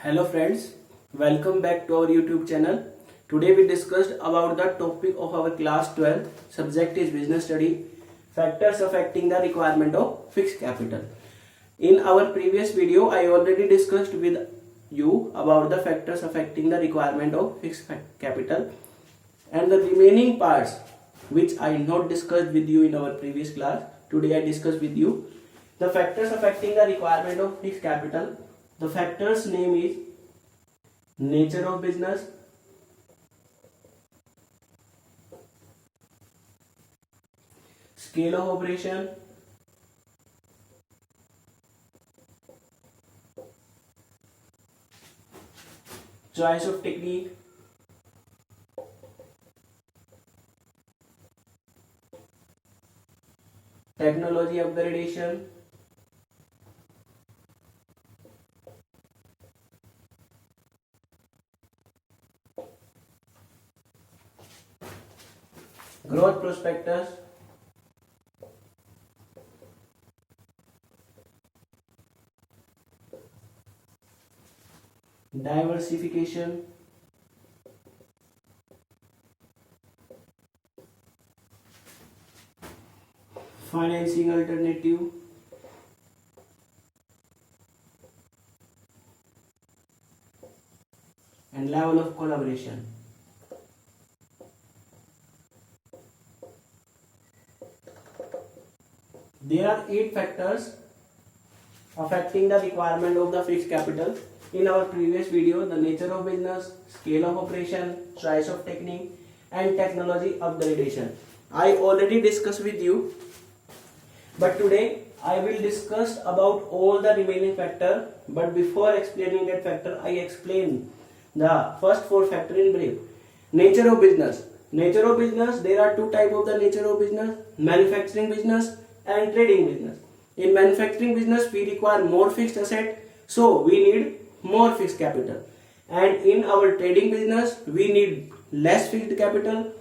Hello friends, welcome back to our YouTube channel. Today we discussed about the topic of our class 12. Subject is business study. Factors affecting the requirement of fixed capital. In our previous video, I already discussed with you about the factors affecting the requirement of fixed capital, and the remaining parts which I not discussed with you in our previous class. Today I discuss with you the factors affecting the requirement of fixed capital. The factors name is nature of business, scale of operation, choice of technique, technology upgradation, growth prospectus, diversification, financing alternative, and level of collaboration. There are 8 factors affecting the requirement of the fixed capital. In our previous video, the nature of business, scale of operation, choice of technique, and technology upgradation I already discussed with you, but today I will discuss about all the remaining factor. But before explaining that factor, I explain the first 4 factor in brief. Nature of business. Nature of business, there are 2 types of the nature of business: manufacturing business and trading business. In manufacturing business, we require more fixed asset, so we need more fixed capital. And in our trading business, we need less fixed capital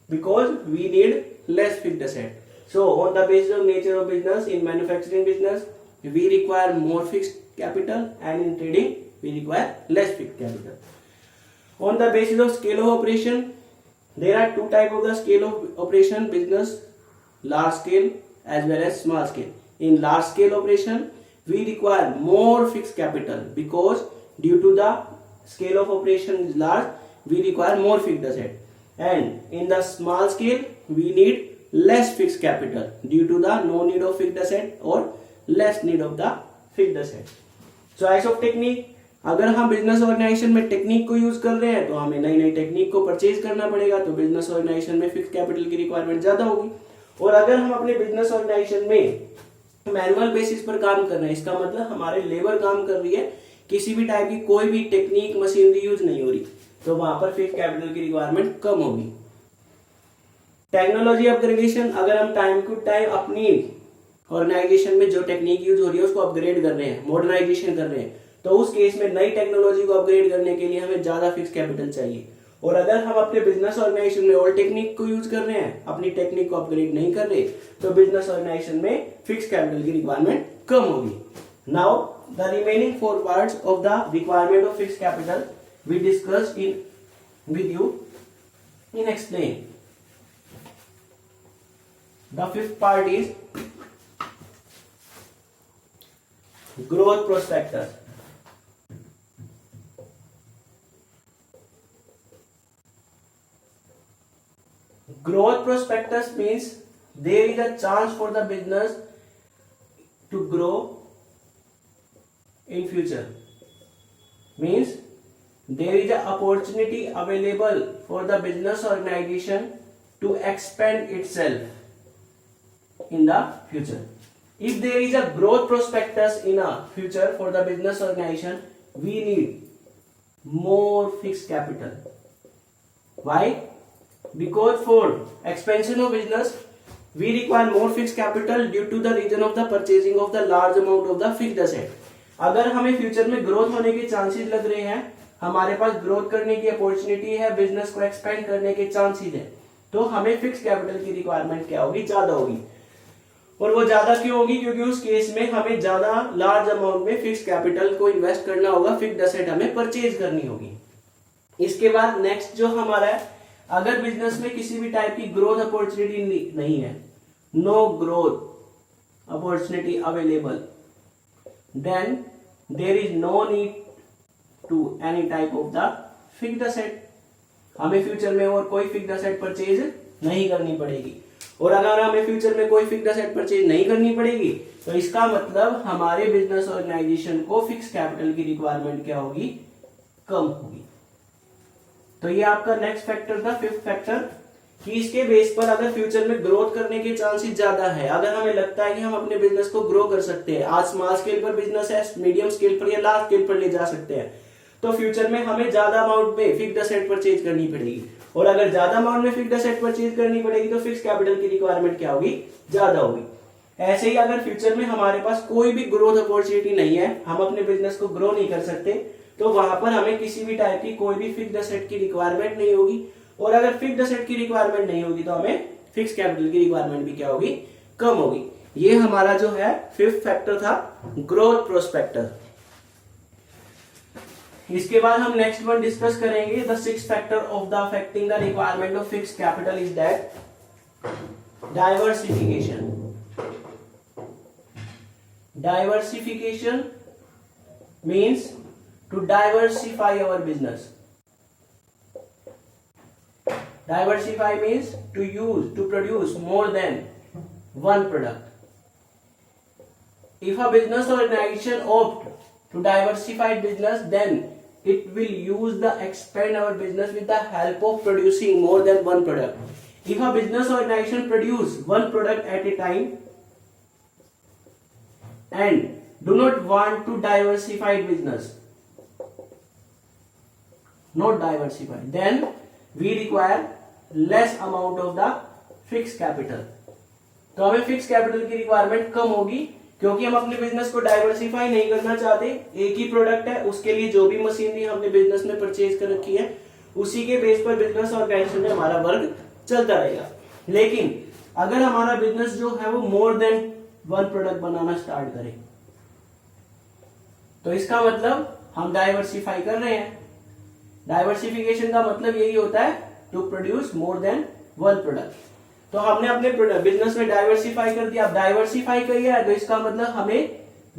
because we need less fixed asset. So on the basis of nature of business, in manufacturing business, we require more fixed capital, and in trading, we require less fixed capital. On the basis of scale of operation, there are 2 types of the scale of operation business: large scale as well as small scale. In large scale operation, we require more fixed capital because due to the scale of operation is large, we require more fixed asset. And in the small scale, we need less fixed capital due to the no need of fixed asset or less need of the fixed asset. Choice of technique. अगर हम business organisation में technique को use कर रहे हैं तो हमें नई नई टेक्निक को परचेज करना पड़ेगा, तो बिजनेस ऑर्गेनाइजेशन में फिक्स कैपिटल की रिक्वायरमेंट ज्यादा होगी. और अगर हम अपने बिजनेस ऑर्गेनाइजेशन में मैनुअल बेसिस पर काम कर रहे हैं, इसका मतलब हमारे लेबर काम कर रही है, किसी भी टाइप की कोई भी टेक्निक मशीनरी यूज नहीं हो रही, तो वहां पर फिक्स कैपिटल की रिक्वायरमेंट कम होगी. Technology upgradation. अगर हम टाइम टू टाइम अपनी ऑर्गेनाइजेशन में जो टेक्निक यूज हो रही है उसको अपग्रेड कर रहे हैं, मॉडर्नाइजेशन कर रहे हैं, तो उस केस में नई टेक्नोलॉजी को अपग्रेड करने के लिए हमें ज्यादा फिक्स कैपिटल चाहिए. और अगर हम अपने बिजनेस ऑर्गेनाइजेशन में ओल्ड टेक्निक को यूज कर रहे हैं, अपनी टेक्निक को अपग्रेड नहीं कर रहे, तो बिजनेस ऑर्गेनाइजेशन में फिक्स कैपिटल की रिक्वायरमेंट कम होगी. Now the remaining 4 parts of the requirement of fix capital V discussed in with you in explain. The 5th part is growth prospectus. Growth prospectus means there is a chance for the business to grow in future. Means there is an opportunity available for the business organization to expand itself in the future. If there is a growth prospectus in a future for the business organization, we need more fixed capital. Why? Because for expansion of business, we require more fixed capital due to the reason of the purchasing of the large amount of the fixed asset. अगर हमें future में growth होने के chances लग रहे हैं, हमारे पास growth करने की अपॉर्चुनिटी है, बिजनेस को एक्सपेंड करने के चांसेस है, तो हमें फिक्स कैपिटल की रिक्वायरमेंट क्या होगी, ज्यादा होगी. और वो ज्यादा क्यों होगी? क्योंकि उस केस में हमें ज्यादा लार्ज अमाउंट में फिक्स कैपिटल को इन्वेस्ट करना होगा, फिक्स्ड एसेट हमें परचेज करनी होगी। इसके बाद नेक्स्ट जो हमारा है, अगर बिजनेस में किसी भी टाइप की ग्रोथ अपॉर्चुनिटी नहीं है, no growth opportunity available, then there is no need to any type of the fixed asset. हमें फ्यूचर में और कोई फिक्स्ड एसेट परचेज नहीं करनी पड़ेगी। और अगर हमें फ्यूचर में कोई फिक्स्ड एसेट परचेज नहीं करनी पड़ेगी तो इसका मतलब हमारे बिजनेस ऑर्गेनाइजेशन को फिक्स कैपिटल की रिक्वायरमेंट क्या होगी? कम होगी। तो ये आपका नेक्स्ट फैक्टर था, फिफ्थ फैक्टर, कि इसके बेस पर अगर फ्यूचर में ग्रोथ करने के चांसेस ज्यादा है, अगर हमें लगता है कि हम अपने बिजनेस को ग्रो कर सकते हैं, आज स्मॉल स्केल पर बिजनेस है, मीडियम स्केल पर या लार्ज स्केल पर ले जा सकते हैं, तो फ्यूचर में हमें ज्यादा अमाउंट में फिक्स्ड एसेट परचेज करनी पड़ेगी। और अगर ज्यादा अमाउंट में फिक्स्ड एसेट परचेज करनी पड़ेगी तो फिक्स कैपिटल की रिक्वायरमेंट क्या होगी? ज्यादा होगी। ऐसे ही अगर फ्यूचर में हमारे पास कोई भी ग्रोथ अपॉर्चुनिटी नहीं है, हम अपने बिजनेस को ग्रो नहीं कर सकते, तो वहां पर हमें किसी भी टाइप की कोई भी फिक्स्ड एसेट की रिक्वायरमेंट नहीं होगी। और अगर फिक्स्ड एसेट की रिक्वायरमेंट नहीं होगी तो हमें फिक्स कैपिटल की रिक्वायरमेंट भी क्या होगी? कम होगी। ये हमारा जो है फिफ्थ फैक्टर था, ग्रोथ प्रोस्पेक्टर। इसके बाद हम नेक्स्ट वन डिस्कस करेंगे, the sixth factor of the affecting the requirement of fixed capital is that diversification. Diversification means to diversify our business. Diversify means to produce more than one product. If a business organization opt to diversify business, then it will expand our business with the help of producing more than one product. If a business organization produce one product at a time and do not want to diversify business, not diversify, then we require less amount of the fix capital. तो हमें fix capital की requirement कम होगी, क्योंकि हम अपने business को diversify नहीं करना चाहते। एक ही प्रोडक्ट है, उसके लिए जो भी मशीनरी हमने बिजनेस में परचेज कर रखी है उसी के बेस पर बिजनेस ऑर्गेनाइजेशन में हमारा वर्क चलता रहेगा। लेकिन अगर हमारा बिजनेस जो है वो मोर देन वन प्रोडक्ट बनाना स्टार्ट करे, तो इसका मतलब हम डाइवर्सिफाई कर रहे हैं। डाइवर्सिफिकेशन का मतलब यही होता है to produce more than one product. तो हमने अपने बिजनेस में डाइवर्सिफाई कर दिया। अब डाइवर्सिफाई किया है तो इसका मतलब हमें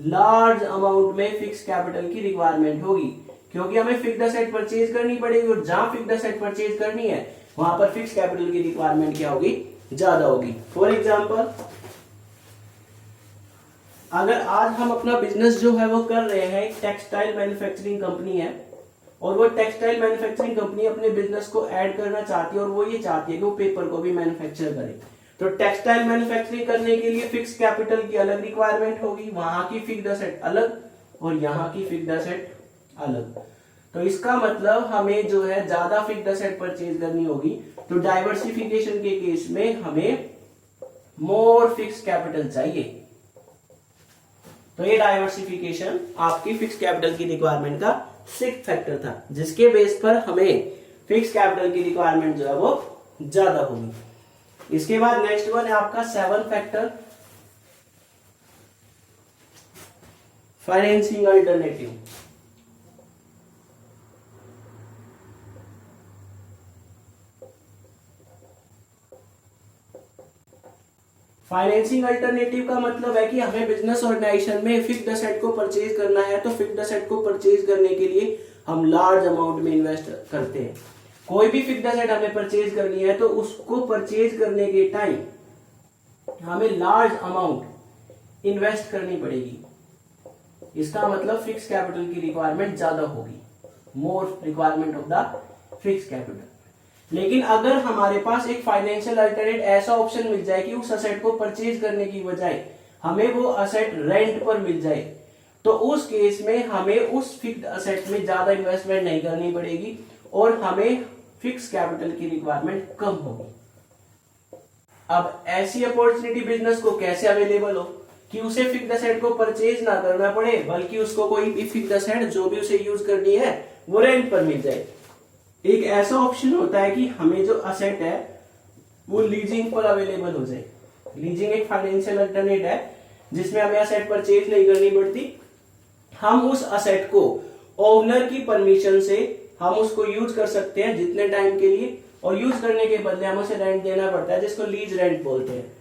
लार्ज अमाउंट में फिक्स कैपिटल की रिक्वायरमेंट होगी, क्योंकि हमें फिक्स्ड एसेट परचेज करनी पड़ेगी, और जहां फिक्स्ड एसेट परचेज करनी है वहां पर फिक्स कैपिटल की रिक्वायरमेंट क्या होगी? ज्यादा होगी। फॉर एग्जाम्पल, अगर आज हम अपना बिजनेस जो है वो कर रहे हैं, एक टेक्सटाइल मैन्युफैक्चरिंग कंपनी है, और वो टेक्सटाइल मैन्युफैक्चरिंग कंपनी अपने बिजनेस को ऐड करना चाहती है, और वो ये चाहती है कि वो पेपर को भी मैन्युफैक्चर करे। तो टेक्सटाइल मैन्युफैक्चरिंग करने के लिए फिक्स कैपिटल की अलग रिक्वायरमेंट होगी, वहां की फिक्स्ड एसेट अलग और यहाँ की फिक्स्ड एसेट अलग। तो इसका मतलब हमें जो है ज्यादा फिक्स्ड एसेट परचेज करनी होगी। तो डाइवर्सिफिकेशन के केस में हमें मोर फिक्स कैपिटल चाहिए। तो ये डाइवर्सिफिकेशन आपकी फिक्स कैपिटल की रिक्वायरमेंट का सिक्स्थ फैक्टर था, जिसके बेस पर हमें फिक्स कैपिटल की रिक्वायरमेंट जो है वो ज्यादा होगी। इसके बाद नेक्स्ट वन है आपका seven factor, financing alternative. Financing alternative का मतलब है कि हमें बिजनेस ऑर्गेनाइजेशन में फिक्स्ड एसेट को परचेज करना है, तो फिक्स्ड एसेट को परचेज करने के लिए हम लार्ज अमाउंट में इन्वेस्ट करते हैं। कोई भी फिक्स्ड एसेट हमें परचेज करनी है तो उसको परचेज करने के टाइम हमें लार्ज अमाउंट इन्वेस्ट करनी पड़ेगी। इसका मतलब फिक्स कैपिटल की रिक्वायरमेंट ज्यादा होगी, more requirement of the fix capital. लेकिन अगर हमारे पास एक फाइनेंशियल अल्टरनेट ऐसा ऑप्शन मिल जाए कि उस असेट को परचेज करने की बजाय हमें वो असेट रेंट पर मिल जाए, तो उस केस में हमें उस फिक्स्ड असेट में ज्यादा इन्वेस्टमेंट नहीं करनी पड़ेगी और हमें फिक्स कैपिटल की रिक्वायरमेंट कम होगी। अब ऐसी अपॉर्चुनिटी बिजनेस को कैसे अवेलेबल हो कि उसे फिक्स्ड एसेट को परचेज ना करना पड़े, बल्कि उसको कोई भी फिक्स्ड एसेट जो भी उसे यूज करनी है वो रेंट पर मिल जाए। एक ऐसा ऑप्शन होता है कि हमें जो असेट है वो लीजिंग पर अवेलेबल हो जाए। लीजिंग एक फाइनेंशियल अल्टरनेट है जिसमें हमें असेट परचेज नहीं करनी पड़ती, हम उस असेट को ओनर की परमिशन से हम उसको यूज कर सकते हैं जितने टाइम के लिए, और यूज करने के बदले हमें उसे रेंट देना पड़ता है जिसको लीज रेंट बोलते हैं।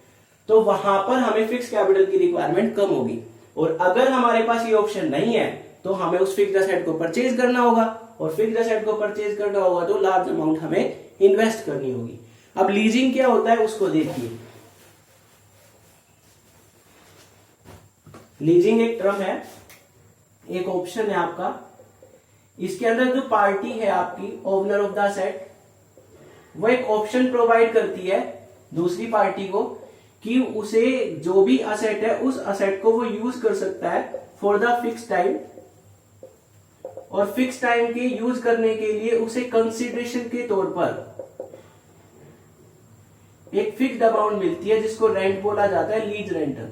तो वहां पर हमें फिक्स कैपिटल की रिक्वायरमेंट कम होगी। और अगर हमारे पास ये ऑप्शन नहीं है तो हमें उस फिक्स असेट को परचेज करना होगा, और फिक्स असेट को परचेज करना होगा तो लार्ज अमाउंट हमें इन्वेस्ट करनी होगी। अब लीजिंग क्या होता है उसको देखिए। लीजिंग एक टर्म है, एक ऑप्शन है आपका, इसके अंदर जो पार्टी है आपकी ओनर ऑफ द असेट, वो एक ऑप्शन प्रोवाइड करती है दूसरी पार्टी को कि उसे जो भी असेट है उस असेट को वो यूज कर सकता है फॉर द फिक्स टाइम, और फिक्स टाइम के यूज करने के लिए उसे कंसिडरेशन के तौर पर एक फिक्स्ड अमाउंट मिलती है जिसको रेंट बोला जाता है, लीज रेंटल।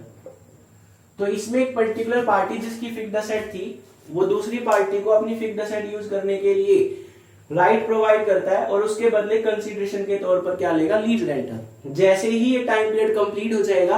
तो इसमें एक पर्टिकुलर पार्टी जिसकी फिक्स्ड असेट थी वो दूसरी पार्टी को अपनी फिक्स्ड असेट यूज करने के लिए राइट प्रोवाइड करता है, और उसके बदले कंसीडरेशन के तौर पर क्या लेगा, लीज रेंटल। जैसे ही ये टाइम पीरियड कंप्लीट हो जाएगा,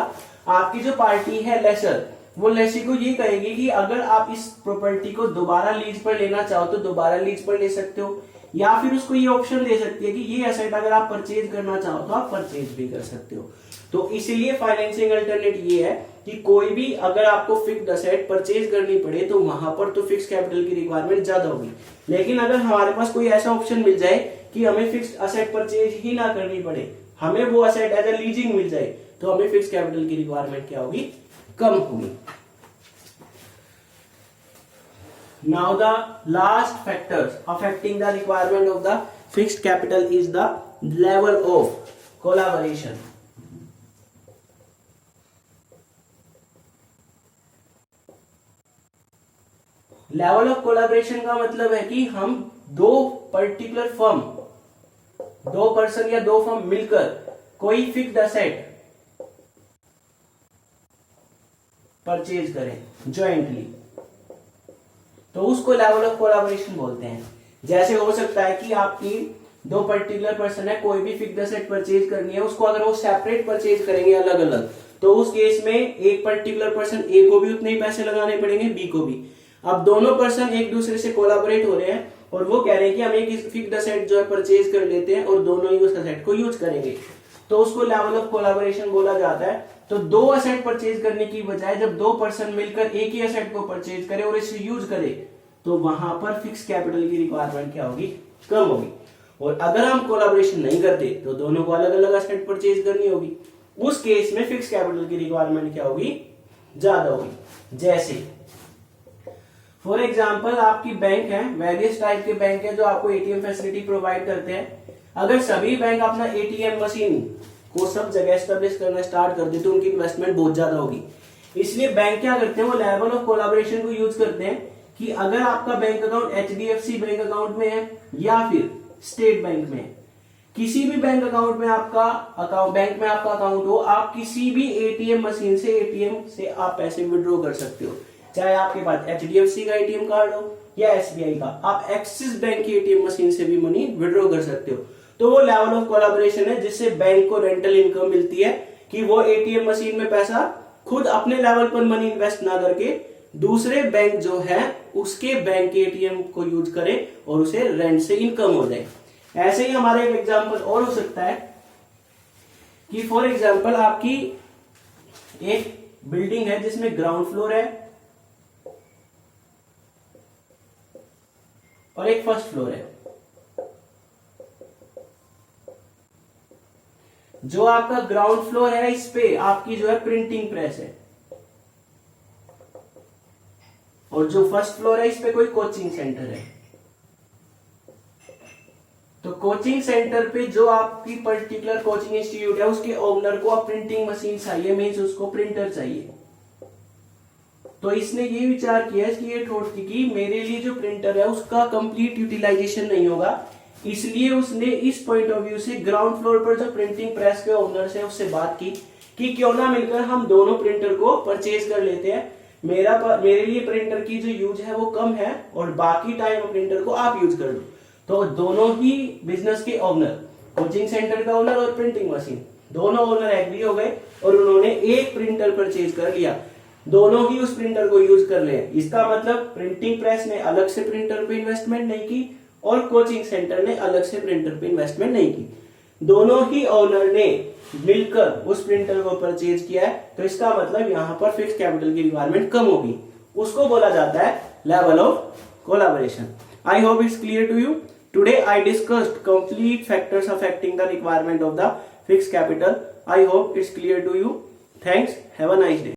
आपकी जो पार्टी है लेसर, वो लेसी को ये कहेगी कि अगर आप इस प्रॉपर्टी को दोबारा लीज पर लेना चाहो तो दोबारा लीज पर ले सकते हो, या फिर उसको ये ऑप्शन दे सकती है कि ये एसेट अगर आप परचेज करना चाहो तो आप परचेज भी कर सकते हो। तो इसीलिए फाइनेंसिंग अल्टरनेट ये है कि कोई भी अगर आपको फिक्स्ड असेट परचेज करनी पड़े तो वहां पर तो फिक्स कैपिटल की रिक्वायरमेंट ज्यादा होगी, लेकिन अगर हमारे पास कोई ऐसा ऑप्शन मिल जाए कि हमें फिक्स्ड असेट परचेज ही ना करनी पड़े, हमें वो असेट एज ए लीजिंग मिल जाए, तो हमें फिक्स कैपिटल की रिक्वायरमेंट क्या होगी, कम होगी। Now the last factors affecting the requirement of the fixed capital is the level of collaboration. Level of collaboration का मतलब है कि हम दो पर्टिकुलर फर्म, दो पर्सन या दो फर्म मिलकर कोई फिक्स्ड असेट परचेज करें जॉइंटली, तो उसको लेवल ऑफ कोलैबोरेशन बोलते हैं। जैसे हो सकता है कि आपकी दो पर्टिकुलर पर्सन है, कोई भी फिक्स्ड असेट परचेज करनी है, उसको अगर वो सेपरेट परचेज करेंगे अलग अलग, तो उस केस में एक पर्टिकुलर पर्सन ए को भी उतने ही पैसे लगाने पड़ेंगे, बी को भी। अब दोनों पर्सन एक दूसरे से कोलैबोरेट हो रहे हैं और वो कह रहे हैं कि हम एक फिक्स्ड असेट जो है परचेज कर लेते हैं और दोनों ही उस असेट को यूज करेंगे, तो उसको लेवल ऑफ कोलैबोरेशन बोला जाता है। तो दो असेट परचेज करने की बजाय जब दो पर्सन मिलकर एक ही असेट को परचेज करे और इसे यूज करे, तो वहां पर फिक्स कैपिटल की रिक्वायरमेंट क्या होगी, कम होगी। और अगर हम कोलैबोरेशन नहीं करते तो दोनों को अलग अलग असेट परचेज करनी होगी, उस केस में फिक्स कैपिटल की रिक्वायरमेंट क्या होगी, ज्यादा होगी। जैसे फॉर एग्जांपल आपकी बैंक है, वेरियस टाइप के बैंक है जो आपको एटीएम फैसिलिटी प्रोवाइड करते हैं। अगर सभी बैंक अपना एटीएम मशीन को सब जगह एस्टेब्लिश करना स्टार्ट कर दे तो उनकी इन्वेस्टमेंट बहुत ज्यादा होगी। इसलिए बैंक क्या करते हैं, वो लेवल ऑफ कोलैबोरेशन को यूज करते हैं कि अगर आपका bank account HDFC bank account में है या फिर स्टेट बैंक में, किसी भी बैंक अकाउंट में आपका बैंक में आपका अकाउंट हो, आप किसी भी एटीएम मशीन से एटीएम से आप पैसे विड्रॉ कर सकते हो। चाहे आपके पास एचडीएफसी का एटीएम कार्ड हो या एसबीआई का, आप एक्सिस बैंक की एटीएम मशीन से भी मनी विड्रॉ कर सकते हो। तो वो लेवल ऑफ कोलैबोरेशन है जिससे बैंक को रेंटल इनकम मिलती है कि वो एटीएम मशीन में पैसा खुद अपने लेवल पर मनी इन्वेस्ट ना करके दूसरे बैंक जो है उसके बैंक के एटीएम को यूज करे और उसे रेंट से इनकम हो जाए। ऐसे ही हमारा एक एग्जांपल और हो सकता है कि फॉर एग्जांपल आपकी एक बिल्डिंग है जिसमें ग्राउंड फ्लोर है और एक फर्स्ट फ्लोर है। जो आपका ग्राउंड फ्लोर है इस पे आपकी जो है प्रिंटिंग प्रेस है, और जो फर्स्ट फ्लोर है इस पे कोई कोचिंग सेंटर है। तो कोचिंग सेंटर पे जो आपकी पर्टिकुलर कोचिंग इंस्टीट्यूट है उसके ओनर को प्रिंटिंग मशीन चाहिए, मीन्स उसको प्रिंटर चाहिए। तो इसने ये विचार किया कि ये थॉट की कि मेरे लिए जो प्रिंटर है उसका कंप्लीट यूटिलाइजेशन नहीं होगा, इसलिए उसने इस पॉइंट ऑफ व्यू से ग्राउंड फ्लोर पर जो प्रिंटिंग प्रेस के ओनर से उससे बात की कि क्यों ना मिलकर हम दोनों प्रिंटर को परचेज कर लेते हैं। मेरे लिए प्रिंटर की जो यूज है वो कम है और बाकी टाइम प्रिंटर को आप यूज कर लो। तो दोनों ही बिजनेस के ओनर, कोचिंग सेंटर का ओनर और प्रिंटिंग मशीन, दोनों ओनर एग्री हो गए और उन्होंने एक प्रिंटर परचेज कर लिया, दोनों ही उस प्रिंटर को यूज कर ले। इसका मतलब प्रिंटिंग प्रेस ने अलग से प्रिंटर पे इन्वेस्टमेंट नहीं की और कोचिंग सेंटर ने अलग से प्रिंटर पे इन्वेस्टमेंट नहीं की, दोनों ही ओनर ने मिलकर उस प्रिंटर को परचेज किया है। तो इसका मतलब यहाँ पर फिक्स कैपिटल की रिक्वायरमेंट कम होगी, उसको बोला जाता है level of collaboration. I hope it's clear to you. Today I discussed complete factors affecting the requirement of the fixed capital. I hope it's clear to you. Thanks. Have a nice day.